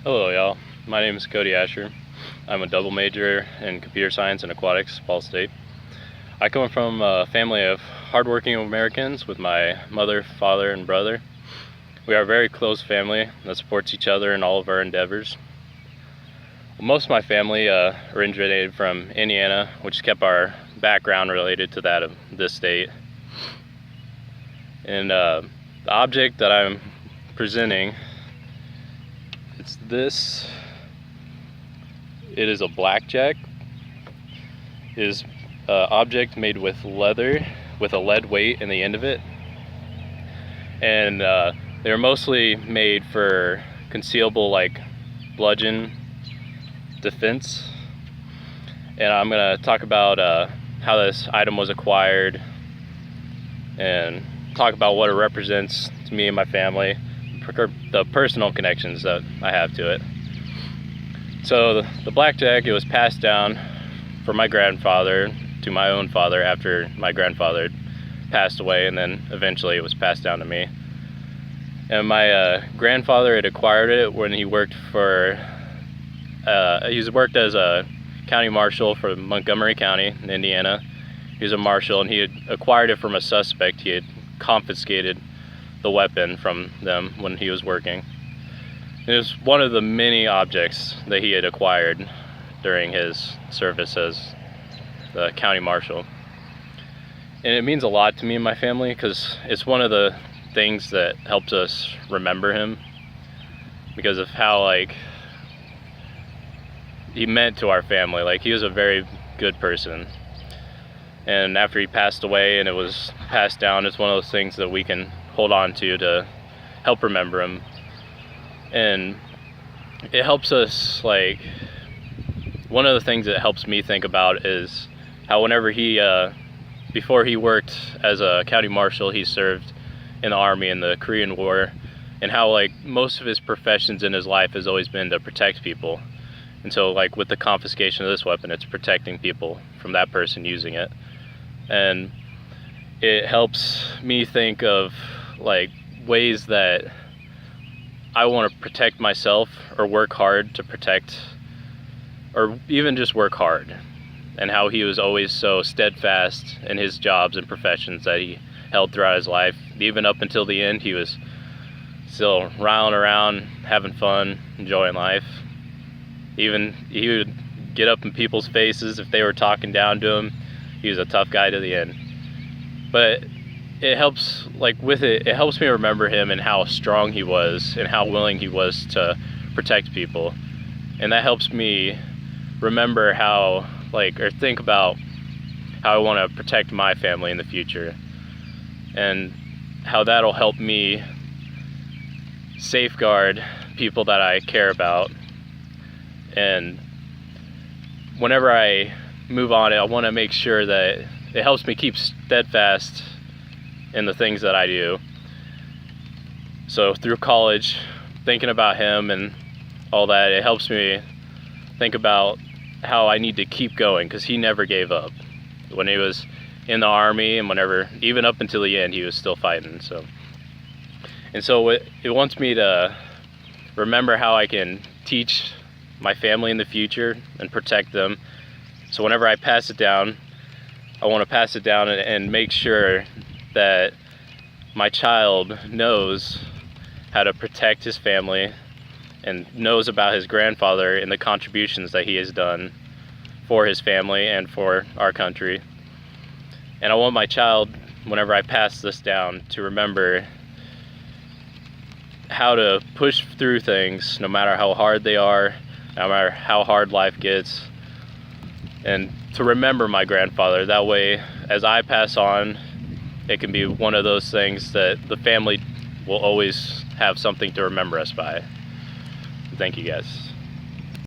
Hello y'all, my name is Cody Asher. I'm a double major in computer science and aquatics, Ball State. I come from a family of hardworking Americans with my mother, father, and brother. We are a very close family that supports each other in all of our endeavors. Most of my family originated from Indiana, which kept our background related to that of this state. And the object that I'm presenting, it's this. It is a blackjack. It is an object made with leather with a lead weight in the end of it. And they're mostly made for concealable, like bludgeon defense. And I'm going to talk about how this item was acquired and talk about what it represents to me and my family, the personal connections that I have to it. So the blackjack, it was passed down from my grandfather to my own father after my grandfather passed away, and then eventually it was passed down to me. And my grandfather had acquired it when he worked for, he's worked as a county marshal for Montgomery County in Indiana. He was a marshal, and he had acquired it from a suspect. He had confiscated the weapon from them when he was working. It was one of the many objects that he had acquired during his service as the county marshal. And it means a lot to me and my family because it's one of the things that helps us remember him, because of how he meant to our family. He was a very good person. And after he passed away and it was passed down, it's one of those things that we can hold on to help remember him. And it helps us, one of the things that helps me think about is how whenever he, before he worked as a county marshal, he served in the Army in the Korean War, and how most of his professions in his life has always been to protect people. And so with the confiscation of this weapon, it's protecting people from that person using it. And it helps me think of ways that I want to protect myself or work hard to protect, or even just work hard, and how he was always so steadfast in his jobs and professions that he held throughout his life. Even up until the end, he was still riling around, having fun, enjoying life. Even he would get up in people's faces if they were talking down to him. He was a tough guy to the end. But it helps, it helps me remember him and how strong he was and how willing he was to protect people. And that helps me remember how, or think about how I want to protect my family in the future, and how that'll help me safeguard people that I care about. And whenever I move on, I want to make sure that it helps me keep steadfast in the things that I do. So through college, thinking about him and all that, it helps me think about how I need to keep going, because he never gave up. When he was in the Army, and even up until the end, he was still fighting. So it wants me to remember how I can teach my family in the future and protect them. So whenever I pass it down, I want to pass it down and make sure that my child knows how to protect his family and knows about his grandfather and the contributions that he has done for his family and for our country. And I want my child, whenever I pass this down, to remember how to push through things no matter how hard they are, no matter how hard life gets, and to remember my grandfather. That way, as I pass on, it can be one of those things that the family will always have something to remember us by. Thank you guys.